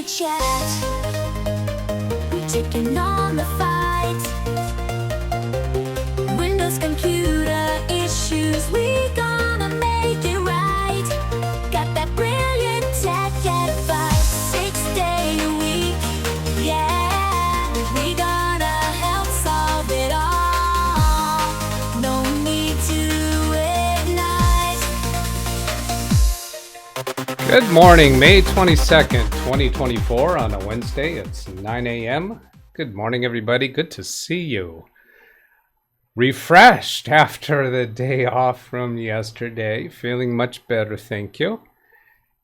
the chat. We're taking on the fight. Windows computer issues, we gonna make it right. Got that brilliant tech advice, 6 day a week. Yeah, we gonna help solve it all. No need to ignite. Good morning, May 22nd, 2024 on a Wednesday. It's 9 a.m. Good morning, everybody. Good to see you. Refreshed after the day off from yesterday. Feeling much better, thank you.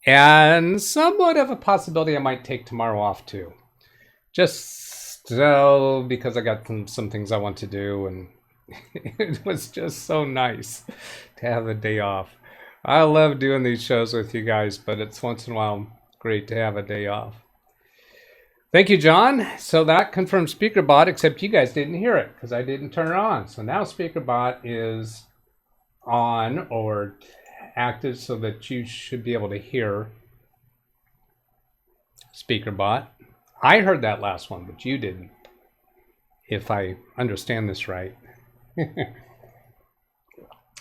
And somewhat of a possibility I might take tomorrow off too. Just because I got some things I want to do, and it was just so nice to have a day off. I love doing these shows with you guys, but it's once in a while great to have a day off. Thank you, John. So that confirms SpeakerBot, except you guys didn't hear it because I didn't turn it on. So now SpeakerBot is on or active so that you should be able to hear SpeakerBot. I heard that last one, but you didn't, if I understand this right. I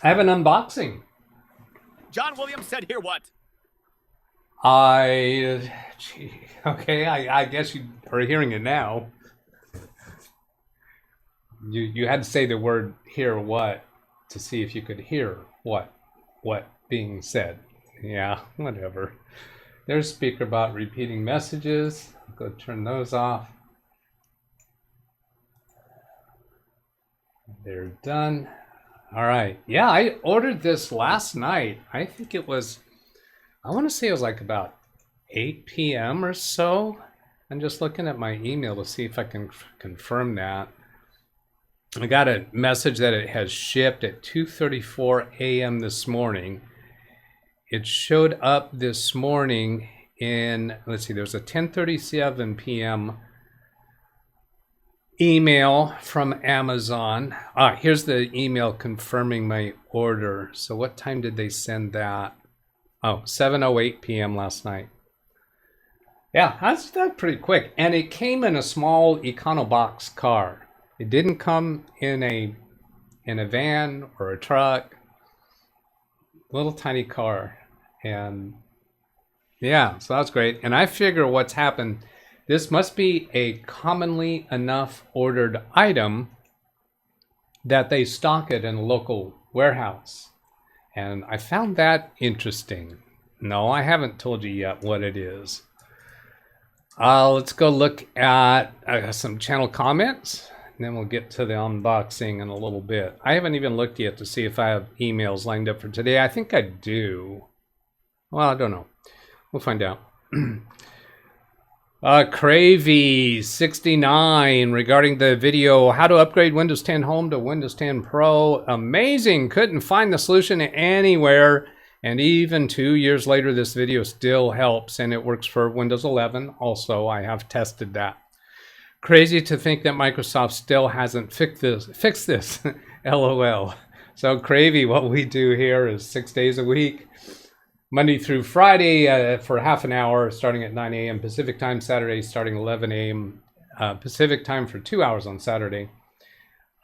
have an unboxing. John Williams said here what? I guess you are hearing it now. You had to say the word hear what to see if you could hear what being said. Yeah, whatever. There's SpeakerBot repeating messages. I'll go turn those off. They're done. All right. Yeah, I ordered this last night. I think it was, I want to say it was like about 8 p.m. or so. I'm just looking at my email to see if I can confirm that. I got a message that it has shipped at 2:34 a.m. this morning. It showed up this morning in, let's see, there's a 10:37 p.m. email from Amazon. Here's the email confirming my order. So what time did they send that? Oh, 7:08 p.m. last night. Yeah, that's pretty quick. And it came in a small EconoBox car. It didn't come in a van or a truck. Little tiny car. And yeah, so that's great. And I figure what's happened, this must be a commonly enough ordered item that they stock it in a local warehouse. And I found that interesting. No, I haven't told you yet what it is. Let's go look at some channel comments, and then we'll get to the unboxing in a little bit. I haven't even looked yet to see if I have emails lined up for today. I think I do. Well, I don't know. We'll find out. Cravey69 regarding the video, how to upgrade Windows 10 Home to Windows 10 Pro. Amazing. Couldn't find the solution anywhere. And even 2 years later, this video still helps, and it works for Windows 11. Also, I have tested that. Crazy to think that Microsoft still hasn't fixed this. LOL. So Cravey, what we do here is 6 days a week. Monday through Friday for half an hour, starting at 9 a.m. Pacific time. Saturday starting 11 a.m. Pacific time for 2 hours on Saturday.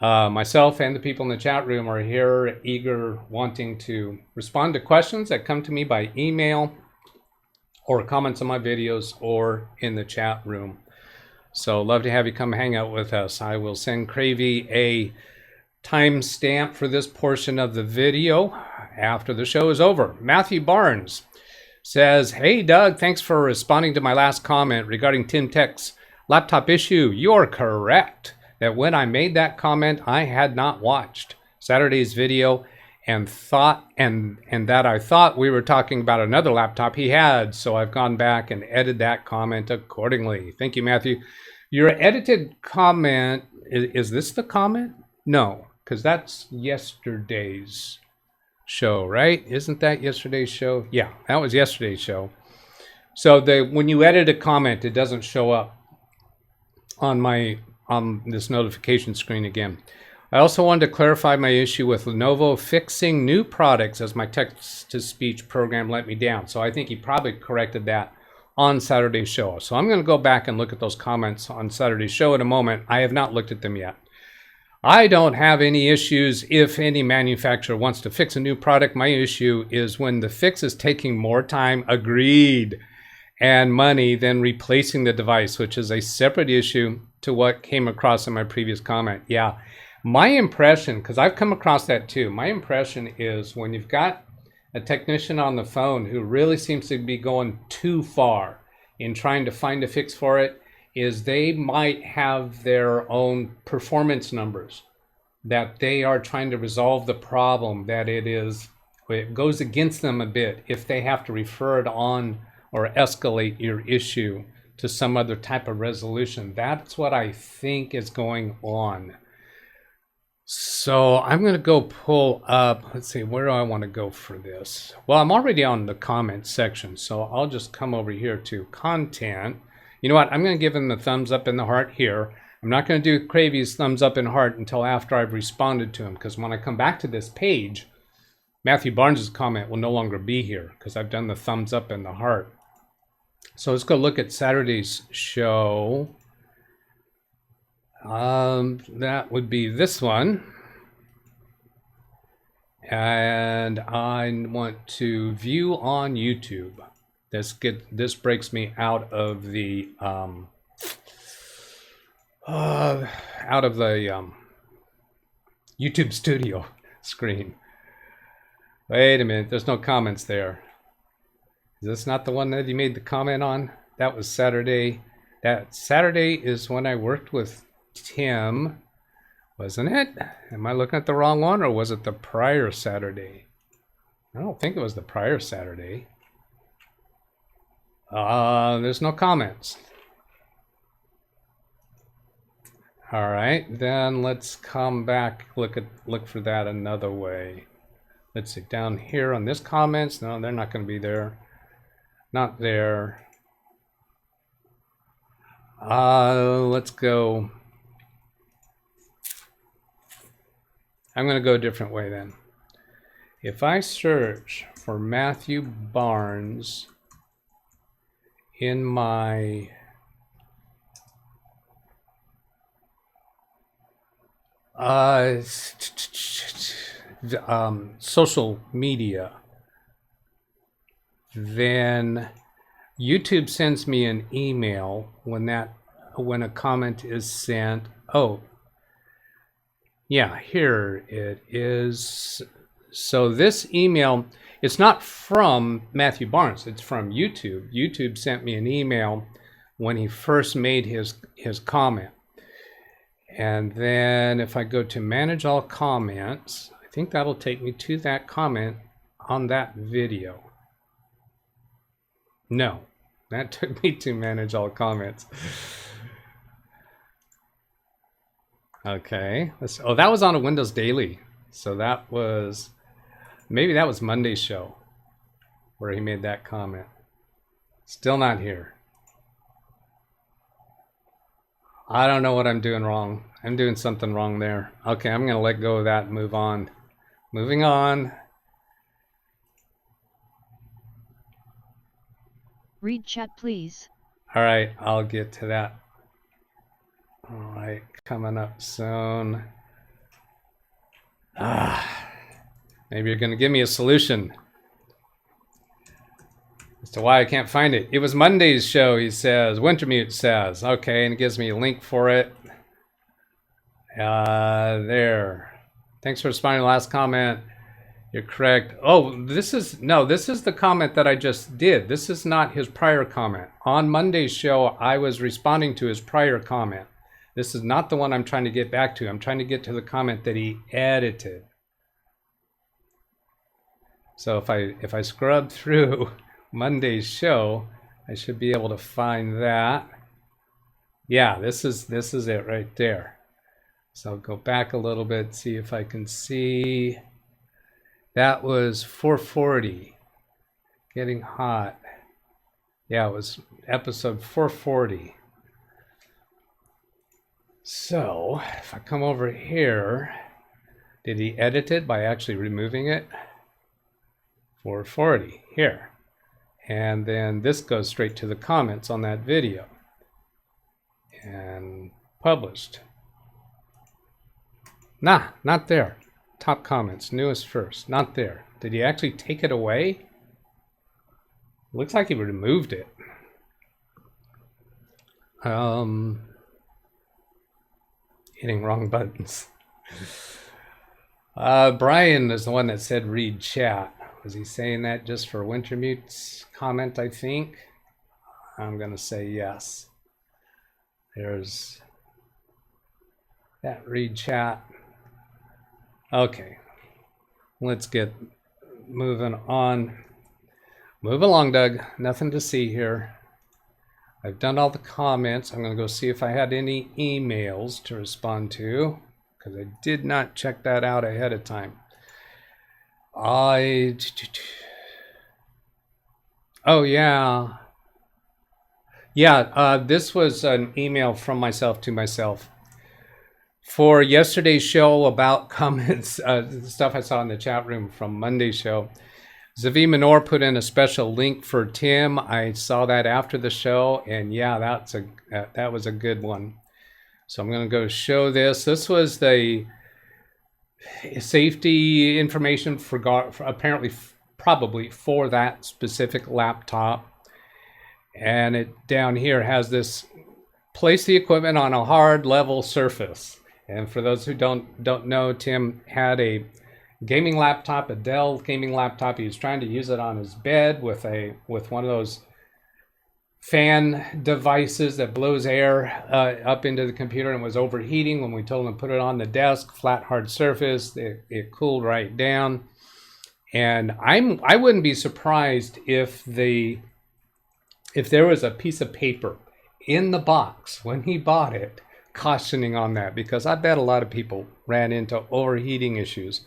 Myself and the people in the chat room are here, eager, wanting to respond to questions that come to me by email or comments on my videos or in the chat room. So love to have you come hang out with us. I will send Cravey a timestamp for this portion of the video after the show is over. Matthew Barnes says, hey Doug, thanks for responding to my last comment regarding Tim Tech's laptop issue. You're correct that when I made that comment, I had not watched Saturday's video and that I thought we were talking about another laptop he had. So I've gone back and edited that comment accordingly. Thank you, Matthew. Your edited comment, is this the comment? No, because that's yesterday's show, right? Isn't that yesterday's show? Yeah, that was yesterday's show. So when you edit a comment, it doesn't show up on this notification screen again. I also wanted to clarify my issue with Lenovo fixing new products as my text-to-speech program let me down. So I think he probably corrected that on Saturday's show. So I'm going to go back and look at those comments on Saturday's show in a moment. I have not looked at them yet. I don't have any issues if any manufacturer wants to fix a new product. My issue is when the fix is taking more time, agreed, and money than replacing the device, which is a separate issue to what came across in my previous comment. Yeah, my impression, because I've come across that too, my impression is when you've got a technician on the phone who really seems to be going too far in trying to find a fix for it, is they might have their own performance numbers that they are trying to resolve the problem, that it goes against them a bit if they have to refer it on or escalate your issue to some other type of resolution. That's what I think is going on. So I'm going to go pull up, let's see, where do I want to go for this? Well, I'm already on the comment section, so I'll just come over here to content. You know what? I'm going to give him the thumbs up and the heart here. I'm not going to do Cravy's thumbs up and heart until after I've responded to him, because when I come back to this page, Matthew Barnes's comment will no longer be here because I've done the thumbs up and the heart. So let's go look at Saturday's show. That would be this one. And I want to view on YouTube. This breaks me out of the YouTube Studio screen. Wait a minute, there's no comments there. Is this not the one that he made the comment on? That was Saturday. That Saturday is when I worked with Tim, wasn't it? Am I looking at the wrong one, or was it the prior Saturday? I don't think it was the prior Saturday. There's no comments. All right, then let's come back, look for that another way. Let's see, down here on this comments, no, they're not going to be there. Not there. Let's go. I'm going to go a different way then. If I search for Matthew Barnes in my social media, then YouTube sends me an email when a comment is sent. Oh, yeah, here it is. So this email, it's not from Matthew Barnes, it's from YouTube. YouTube sent me an email when he first made his comment. And then if I go to manage all comments, I think that'll take me to that comment on that video. No, that took me to manage all comments. Okay, oh, that was on a Windows Daily. So that was, maybe that was Monday's show where he made that comment. Still not here. I don't know what I'm doing wrong. I'm doing something wrong there. Okay, I'm going to let go of that and move on. Moving on. Read chat, please. All right, I'll get to that. All right, coming up soon. Maybe you're going to give me a solution as to why I can't find it. It was Monday's show, he says. Wintermute says. Okay, and it gives me a link for it. There. Thanks for responding to the last comment. You're correct. Oh, this is the comment that I just did. This is not his prior comment. On Monday's show, I was responding to his prior comment. This is not the one I'm trying to get back to. I'm trying to get to the comment that he edited. So if I scrub through Monday's show, I should be able to find that. Yeah, this is it right there. So I'll go back a little bit, see if I can see. That was 440. Getting hot. Yeah, it was episode 440. So if I come over here, did he edit it by actually removing it? 440 here. And then this goes straight to the comments on that video. And published. Nah, not there. Top comments, newest first, not there. Did he actually take it away? Looks like he removed it. Hitting wrong buttons. Brian is the one that said read chat. Was he saying that just for Wintermute's comment, I think? I'm going to say yes. There's that read chat. Okay. Let's get moving on. Move along, Doug. Nothing to see here. I've done all the comments. I'm going to go see if I had any emails to respond to, because I did not check that out ahead of time. Oh, yeah. Yeah, this was an email from myself to myself. For yesterday's show about comments, stuff I saw in the chat room from Monday's show, Zavi Minor put in a special link for Tim. I saw that after the show, and yeah, that was a good one. So I'm going to go show this. This was the safety information for apparently probably for that specific laptop. And it down here has this: place the equipment on a hard level surface. And for those who don't know, Tim had a gaming laptop, a Dell gaming laptop. He was trying to use it on his bed with one of those fan devices that blows air up into the computer, and was overheating. When we told him to put it on the desk, flat hard surface, it cooled right down. And I wouldn't be surprised if there was a piece of paper in the box when he bought it cautioning on that, because I bet a lot of people ran into overheating issues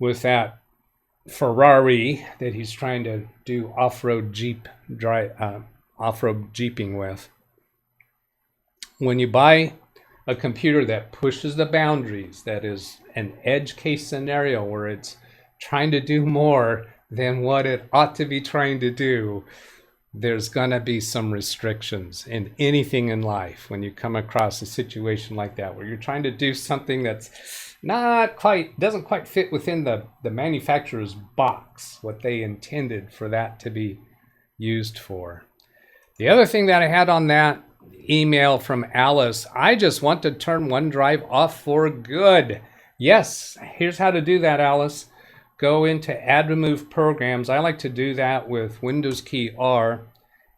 with that Ferrari that he's trying to do off-road jeeping with. When you buy a computer that pushes the boundaries, that is an edge case scenario where it's trying to do more than what it ought to be trying to do, there's gonna be some restrictions in anything in life when you come across a situation like that, where you're trying to do something that's doesn't quite fit within the manufacturer's box, what they intended for that to be used for. The other thing that I had on that email from Alice, I just want to turn OneDrive off for good. Yes, here's how to do that, Alice. Go into Add Remove Programs. I like to do that with Windows key R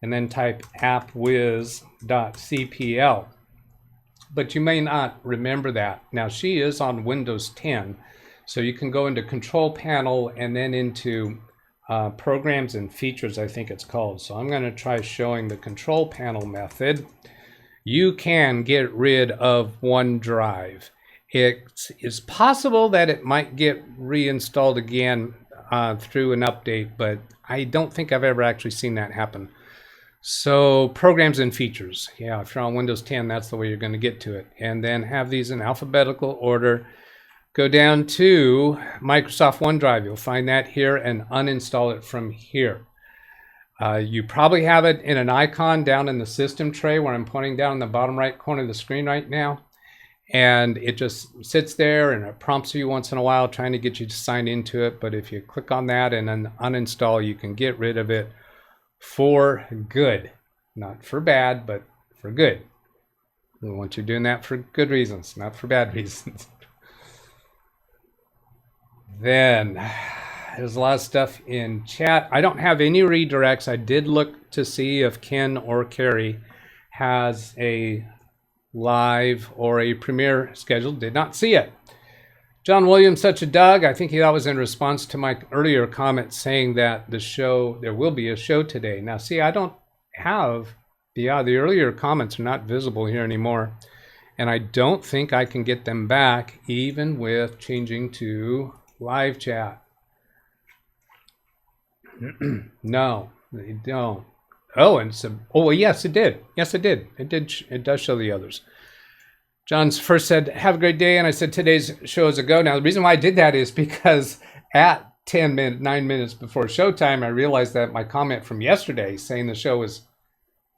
and then type appwiz.cpl. But you may not remember that. Now, she is on Windows 10, so you can go into Control Panel and then into Programs and Features, I think it's called. So I'm going to try showing the Control Panel method. You can get rid of OneDrive. It is possible that it might get reinstalled again through an update, but I don't think I've ever actually seen that happen. So Programs and Features. Yeah, if you're on Windows 10, that's the way you're going to get to it. And then have these in alphabetical order. Go down to Microsoft OneDrive. You'll find that here and uninstall it from here. You probably have it in an icon down in the system tray where I'm pointing down in the bottom right corner of the screen right now. And it just sits there and it prompts you once in a while trying to get you to sign into it. But if you click on that and then uninstall, you can get rid of it for good. Not for bad, but for good. We want you doing that for good reasons, not for bad reasons. Then there's a lot of stuff in chat. I don't have any redirects. I did look to see if Ken or Carrie has a live or a premiere scheduled. Did not see it. John Williams, such a Doug. I think that was in response to my earlier comment saying that there will be a show today. Now, see, I don't have the earlier comments are not visible here anymore, and I don't think I can get them back even with changing to live chat. No, they don't. Oh, and some. Oh, yes, it did. Yes, it did. It does show the others. John's first said, "Have a great day," and I said today's show is a go. Now, the reason why I did that is because at 9 minutes before showtime, I realized that my comment from yesterday saying the show was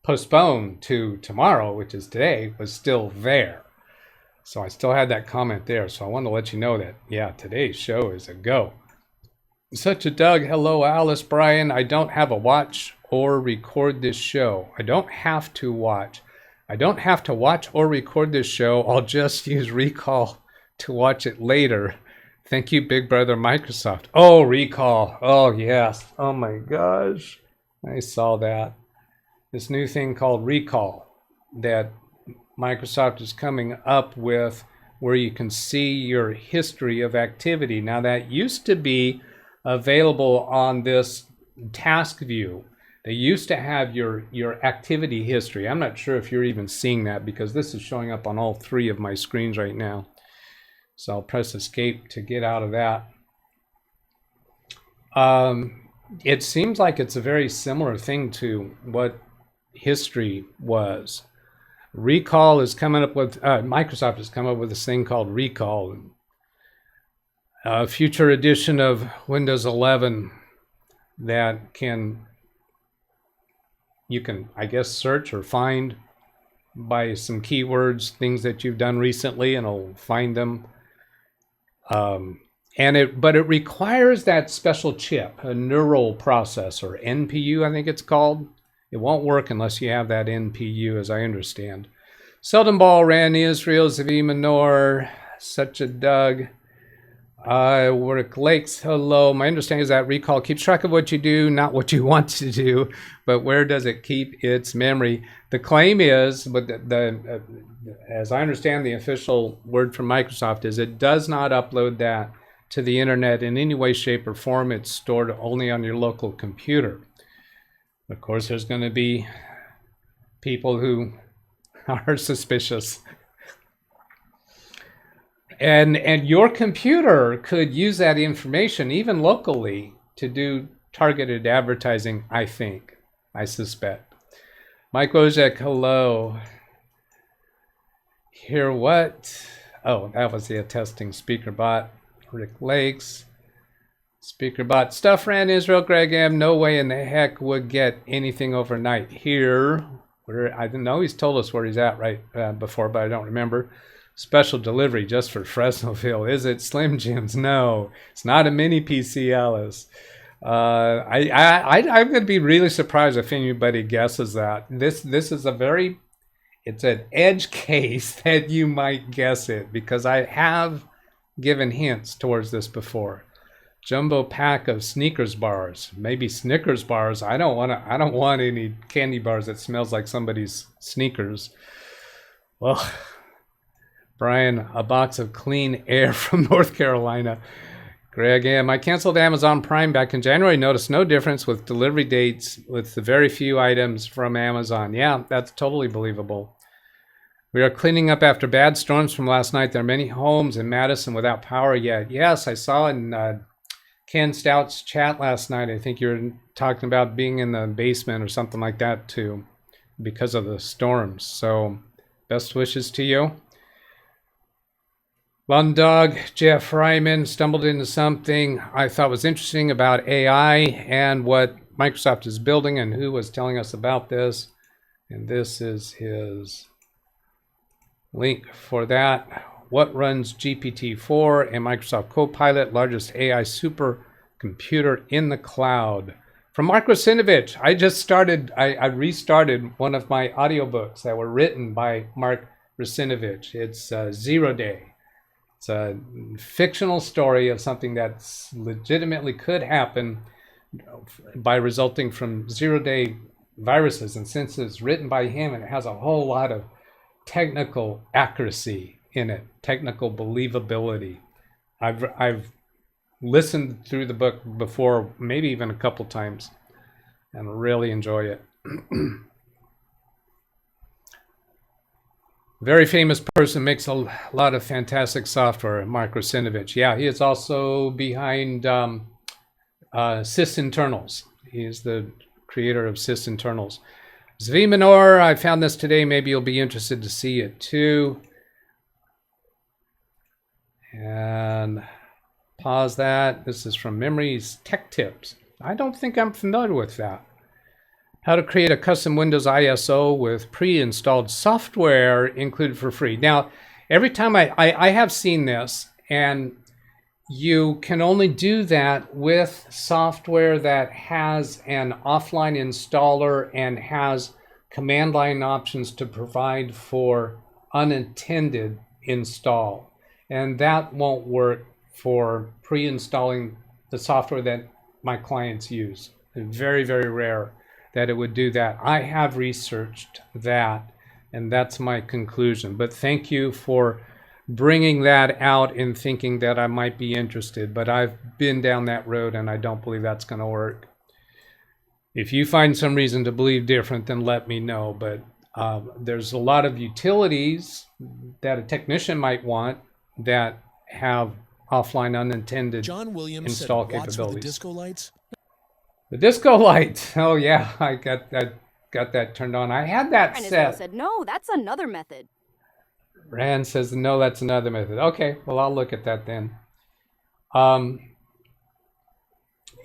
postponed to tomorrow, which is today, was still there. So I still had that comment there. So I wanted to let you know that, yeah, today's show is a go. Such a Doug. Hello, Alice, Brian. I don't have a watch or record this show. I don't have to watch. I don't have to watch or record this show. I'll just use Recall to watch it later. Thank you, Big Brother Microsoft. Oh, Recall. Oh, yes. Oh, my gosh. I saw that. This new thing called Recall that Microsoft is coming up with, where you can see your history of activity. Now, that used to be available on this task view. They used to have your activity history. I'm not sure if you're even seeing that because this is showing up on all 3 of my screens right now. So I'll press escape to get out of that. It seems like it's a very similar thing to what history was. Recall is coming up with, Microsoft has come up with this thing called Recall. A future edition of Windows 11 that you can, I guess, search or find by some keywords, things that you've done recently, and it'll find them. But it requires that special chip, a neural processor, NPU, I think it's called. It won't work unless you have that NPU, as I understand. Seldom Ball, Ran Israel, Zavi Manor, Such a Doug. Work Lakes, hello. My understanding is that Recall keeps track of what you do, not what you want to do, but where does it keep its memory? The claim is, but as I understand the official word from Microsoft is, it does not upload that to the internet in any way, shape, or form. It's stored only on your local computer. Of course, there's going to be people who are suspicious. And your computer could use that information, even locally, to do targeted advertising, I think. I suspect. Mike Ojek, hello. Hear what? Oh, that was the testing speaker bot. Rick Lakes. Speaker bot. Stuff Ran Israel, Greg M. No way in the heck would get anything overnight here. I don't know. He's told us where he's at right before, but I don't remember. Special delivery just for Fresnoville. Is it Slim Jims? No, it's not a mini PC, Alice. I'm going to be really surprised if anybody guesses that. This is it's an edge case that you might guess it, because I have given hints towards this before. Jumbo pack of Snickers bars, maybe Snickers bars. I don't want any candy bars that smells like somebody's sneakers. Well, Brian, a box of clean air from North Carolina. Greg M. I canceled Amazon Prime back in January. Noticed no difference with delivery dates with the very few items from Amazon. Yeah, that's totally believable. We are cleaning up after bad storms from last night. There are many homes in Madison without power yet. Yes, I saw in Ken Stout's chat last night. I think you were talking about being in the basement or something like that too, because of the storms. So best wishes to you. London Dog, Jeff Ryman stumbled into something I thought was interesting about AI and what Microsoft is building and who was telling us about this. And this is his link for that. What runs GPT-4 and Microsoft Copilot, largest AI supercomputer in the cloud? From Mark Rusinovich. I restarted one of my audiobooks that were written by Mark Rusinovich. It's 0 Day. It's a fictional story of something that's legitimately could happen by resulting from 0 day viruses. And since it's written by him and it has a whole lot of technical accuracy in it, technical believability. I've listened through the book before, maybe even a couple times, and really enjoy it. Very famous person, makes a lot of fantastic software, Mark Rusinovich. Yeah, he is also behind sysinternals. He is the creator of sysinternals. Zvi Minor, I found this today. Maybe you'll be interested to see it too. And Pause that. This is from Memory's Tech Tips. I don't think I'm familiar with that. How to create a custom Windows ISO with pre-installed software included for free. Now, every time I have seen this, and you can only do that with software that has an offline installer and has command line options to provide for unintended install. And that won't work for pre-installing the software that my clients use. It's very, very rare that it would do that. I have researched that, and that's my conclusion. But thank you for bringing that out and thinking that I might be interested. But I've been down that road, and I don't believe that's going to work. If you find some reason to believe different, then let me know. But there's a lot of utilities that a technician might want that have offline unintended John Williams install said, "Watch for capabilities. the disco lights." The disco light. Oh yeah, I got that turned on. I had that Israel set. said, no, that's another method. Rand says no, that's another method. Okay, well I'll look at that then.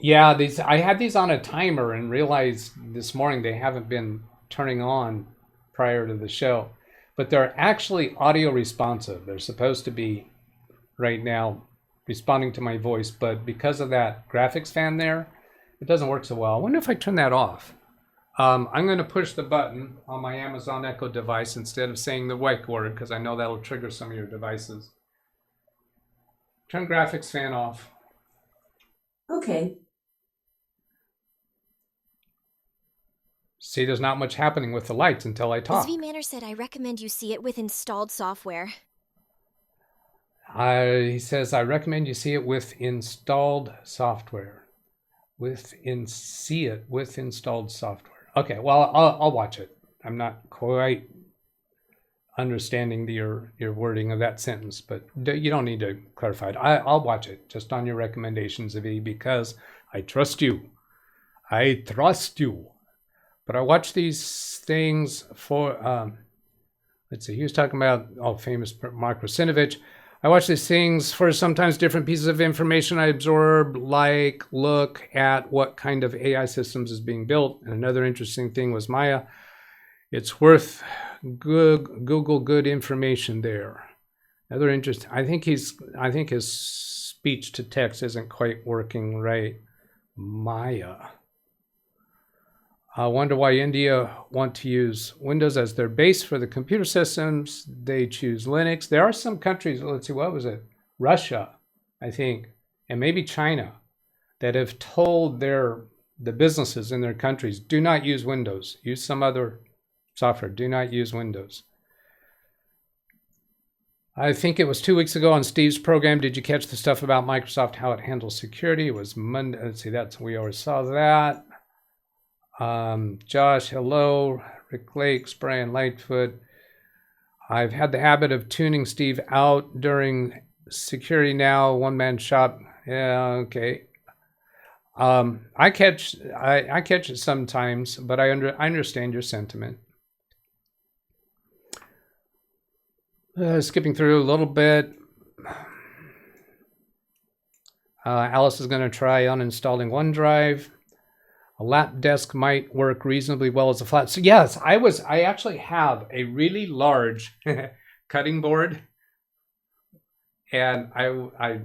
Yeah, I had these on a timer and realized this morning they haven't been turning on prior to the show, but they're actually audio responsive. They're supposed to be right now responding to my voice, but because of that graphics fan there, it doesn't work so well. I wonder if I turn that off. I'm going to push the button on my Amazon Echo device instead of saying the wake word, because I know that'll trigger some of your devices. Turn graphics fan off. Okay. See, there's not much happening with the lights until I talk. SV Manor said, I recommend you see it with installed software. He says, I recommend you see it with installed software. See it with installed software. Okay, well, I'll watch it. I'm not quite understanding your wording of that sentence, but you don't need to clarify it. I'll watch it just on your recommendations, Avi, because I trust you. I trust you. But I watch these things for, let's see, he was talking about, famous Mark Rosinovich. I watch these things for sometimes different pieces of information I absorb, like look at what kind of AI systems is being built. And another interesting thing was Maya. It's worth Google good information there. Another interesting, I think his speech to text isn't quite working right. Maya. I wonder why India want to use Windows as their base for the computer systems. They choose Linux. There are some countries, let's see, what was it? Russia, I think, and maybe China, that have told the businesses in their countries, do not use Windows. Use some other software. Do not use Windows. I think it was 2 weeks ago on Steve's program. Did you catch the stuff about Microsoft, how it handles security? It was Monday. Let's see, we already saw that. Josh, hello. Rick Lakes, Brian Lightfoot. I've had the habit of tuning Steve out during Security Now, one-man shop. Yeah, okay. I catch it sometimes, but I understand your sentiment. Skipping through a little bit. Alice is going to try uninstalling OneDrive. A lap desk might work reasonably well as a flat. So yes, I actually have a really large cutting board, and I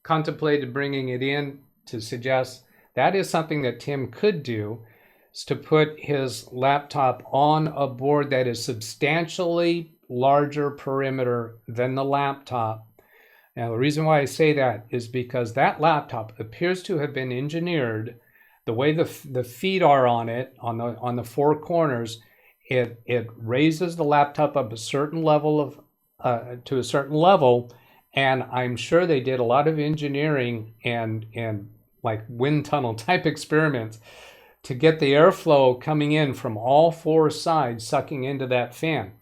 contemplated bringing it in to suggest that is something that Tim could do, is to put his laptop on a board that is substantially larger perimeter than the laptop. Now, the reason why I say that is because that laptop appears to have been engineered the way the feet are on it, on the four corners. It raises the laptop up a certain level to a certain level, and I'm sure they did a lot of engineering and like wind tunnel type experiments to get the airflow coming in from all four sides, sucking into that fan.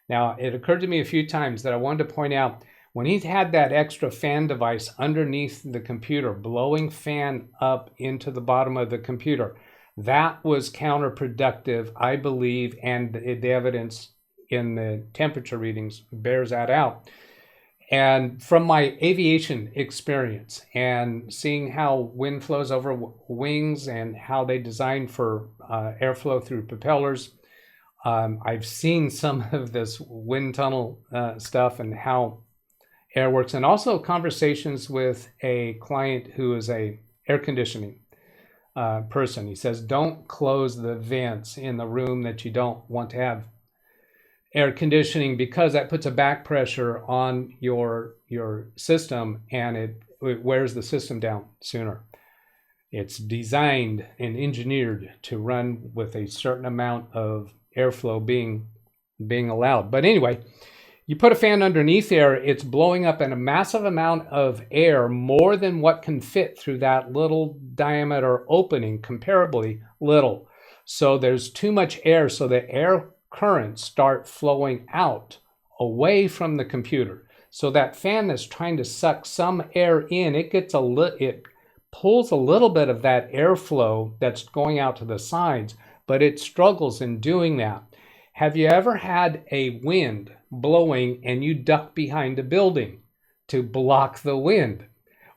Now, it occurred to me a few times that I wanted to point out, when he had that extra fan device underneath the computer, blowing fan up into the bottom of the computer, that was counterproductive, I believe, and the evidence in the temperature readings bears that out. And from my aviation experience and seeing how wind flows over wings and how they design for airflow through propellers, I've seen some of this wind tunnel stuff and how air works, and also conversations with a client who is a air conditioning person. He says, don't close the vents in the room that you don't want to have air conditioning, because that puts a back pressure on your system, and it wears the system down sooner. It's designed and engineered to run with a certain amount of airflow being allowed. But anyway, you put a fan underneath there, it's blowing up in a massive amount of air, more than what can fit through that little diameter opening, comparably little. So there's too much air, so the air currents start flowing out away from the computer. So that fan that's trying to suck some air in, it pulls a little bit of that airflow that's going out to the sides, but it struggles in doing that. Have you ever had a wind blowing and you duck behind a building to block the wind?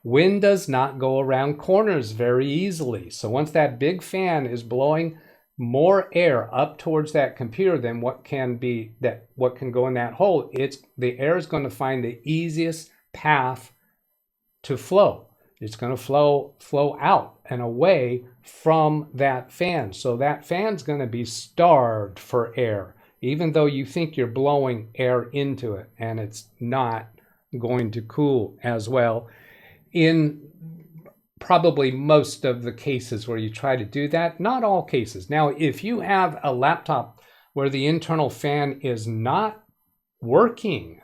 Wind does not go around corners very easily. So once that big fan is blowing more air up towards that computer than what can go in that hole, the air is going to find the easiest path to flow. It's going to flow out and away from that fan. So that fan's going to be starved for air, even though you think you're blowing air into it, and it's not going to cool as well in probably most of the cases where you try to do that. Not all cases. Now, if you have a laptop where the internal fan is not working,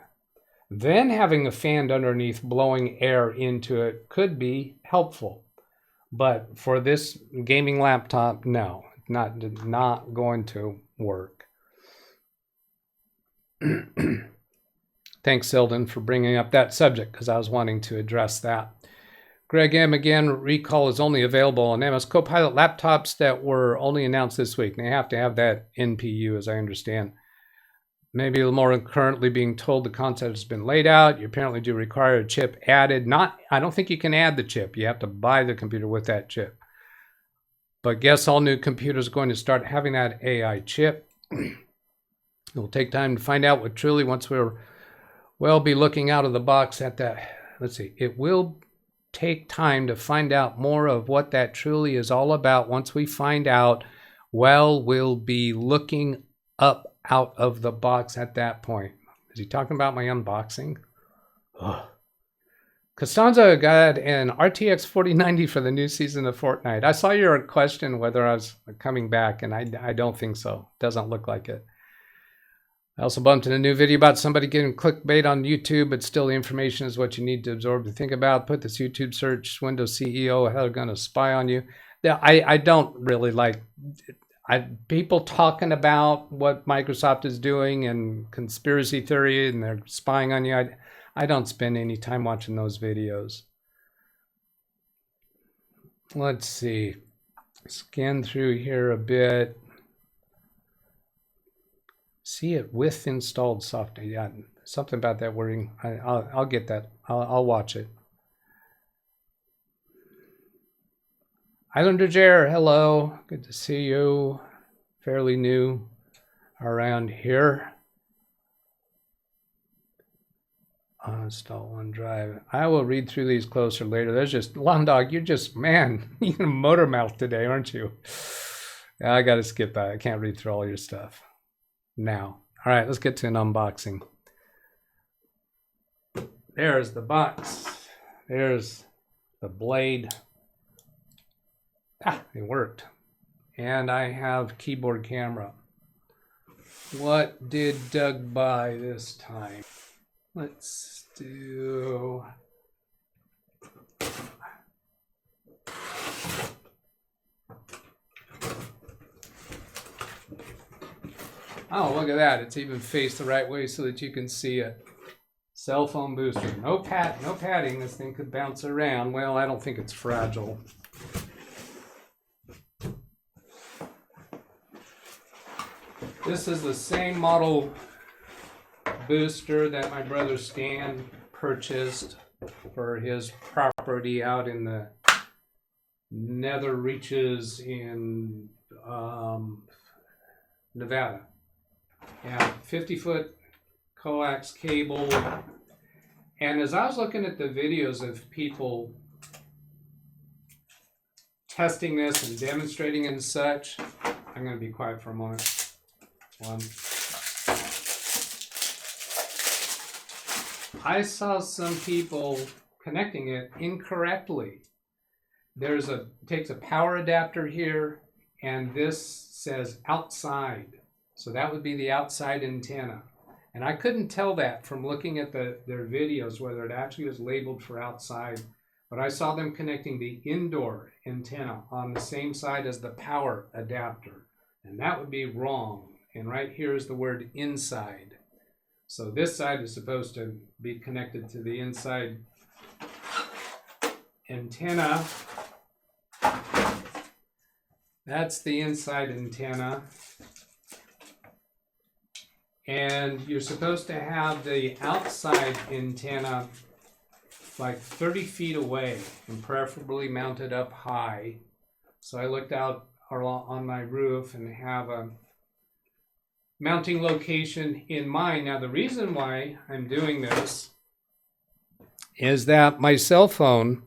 then having a fan underneath blowing air into it could be helpful. But for this gaming laptop, no, not going to work. Thanks, Silden, for bringing up that subject, because I was wanting to address that. Greg M. again, recall is only available on MS Copilot laptops that were only announced this week. They have to have that NPU, as I understand. Maybe a little more currently being told the concept has been laid out. You apparently do require a chip added. I don't think you can add the chip. You have to buy the computer with that chip. But guess all new computers are going to start having that AI chip. It will take time to find out what truly, once we'll be looking out of the box at that. Let's see, it will take time to find out more of what that truly is all about. Once we find out, well, we'll be looking up out of the box at that point. Is he talking about my unboxing? Ugh. Costanza got an RTX 4090 for the new season of Fortnite. I saw your question whether I was coming back, and I don't think so. Doesn't look like it. I also bumped in a new video about somebody getting clickbait on YouTube, but still the information is what you need to absorb to think about. Put this YouTube search, Windows CEO, how they're going to spy on you. Yeah, I don't really like people talking about what Microsoft is doing and conspiracy theory and they're spying on you. I don't spend any time watching those videos. Let's see. Scan through here a bit. See it with installed software. Yeah, something about that wording. I'll get that. I'll watch it. Islander Jer, hello. Good to see you. Fairly new around here. Install OneDrive. I will read through these closer later. There's just, Long Dog, you're just, man, you're in a motor mouth today, aren't you? Yeah, I got to skip that. I can't read through all your stuff now. All right, let's get to an unboxing. There's the box. There's the blade. Ah, it worked. And I have keyboard camera. What did Doug buy this time? Let's do... Oh, look at that. It's even faced the right way so that you can see it. Cell phone booster. No padding. This thing could bounce around. Well, I don't think it's fragile. This is the same model booster that my brother Stan purchased for his property out in the nether reaches in Nevada. And 50-foot coax cable. And as I was looking at the videos of people testing this and demonstrating and such, I'm going to be quiet for a moment. I saw some people connecting it incorrectly. Takes a power adapter here, and this says outside. So that would be the outside antenna. And I couldn't tell that from looking at their videos, whether it actually was labeled for outside. But I saw them connecting the indoor antenna on the same side as the power adapter. And that would be wrong. And right here is the word inside. So this side is supposed to be connected to the inside antenna. That's the inside antenna. And you're supposed to have the outside antenna like 30 feet away and preferably mounted up high. So I looked out on my roof and have a mounting location in mind. Now the reason why I'm doing this is that my cell phone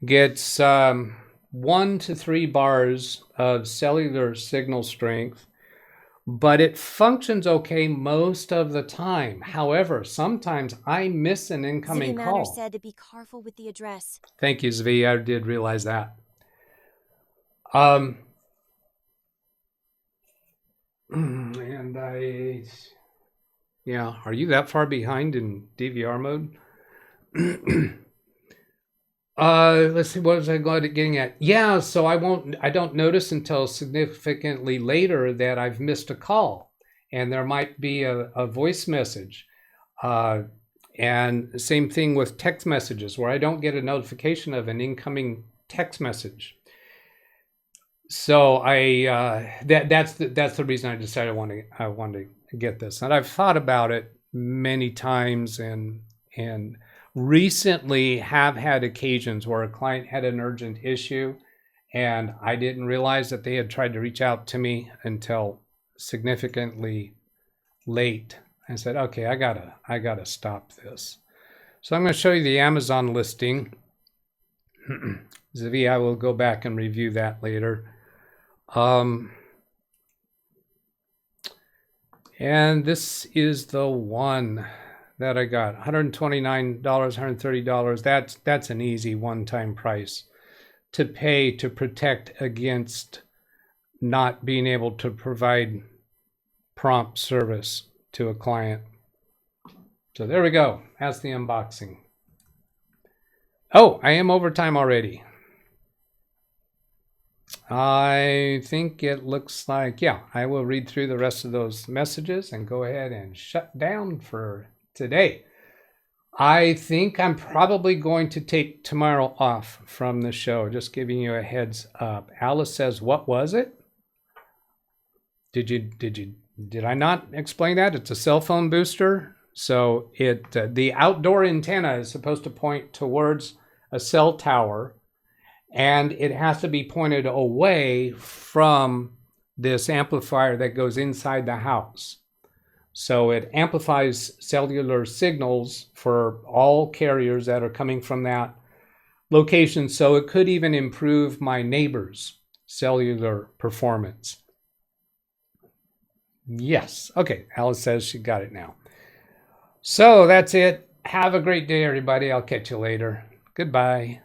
gets 1 to 3 bars of cellular signal strength, but it functions okay most of the time. However, sometimes I miss an incoming City call. Manager said to be careful with the address. Thank you, Zvi. I did realize that. And yeah, are you that far behind in DVR mode? Let's see, what was I getting at? Yeah, so I don't notice until significantly later that I've missed a call, and there might be a voice message. And same thing with text messages, where I don't get a notification of an incoming text message. So that's the reason I decided I wanted to get this. And I've thought about it many times, and recently have had occasions where a client had an urgent issue and I didn't realize that they had tried to reach out to me until significantly late. I said, okay, I gotta stop this. So I'm going to show you the Amazon listing. Zvi, I will go back and review that later. And this is the one that I got, $129, $130. That's an easy one-time price to pay to protect against not being able to provide prompt service to a client. So there we go. That's the unboxing. Oh, I am over time already. I think it looks like, yeah, I will read through the rest of those messages and go ahead and shut down for today. I think I'm probably going to take tomorrow off from the show, just giving you a heads up. Alice says, what was it? Did I not explain that? It's a cell phone booster. So the outdoor antenna is supposed to point towards a cell tower, and it has to be pointed away from this amplifier that goes inside the house. So it amplifies cellular signals for all carriers that are coming from that location. So it could even improve my neighbor's cellular performance. Yes. Okay. Alice says she got it now. So that's it. Have a great day, everybody. I'll catch you later. Goodbye.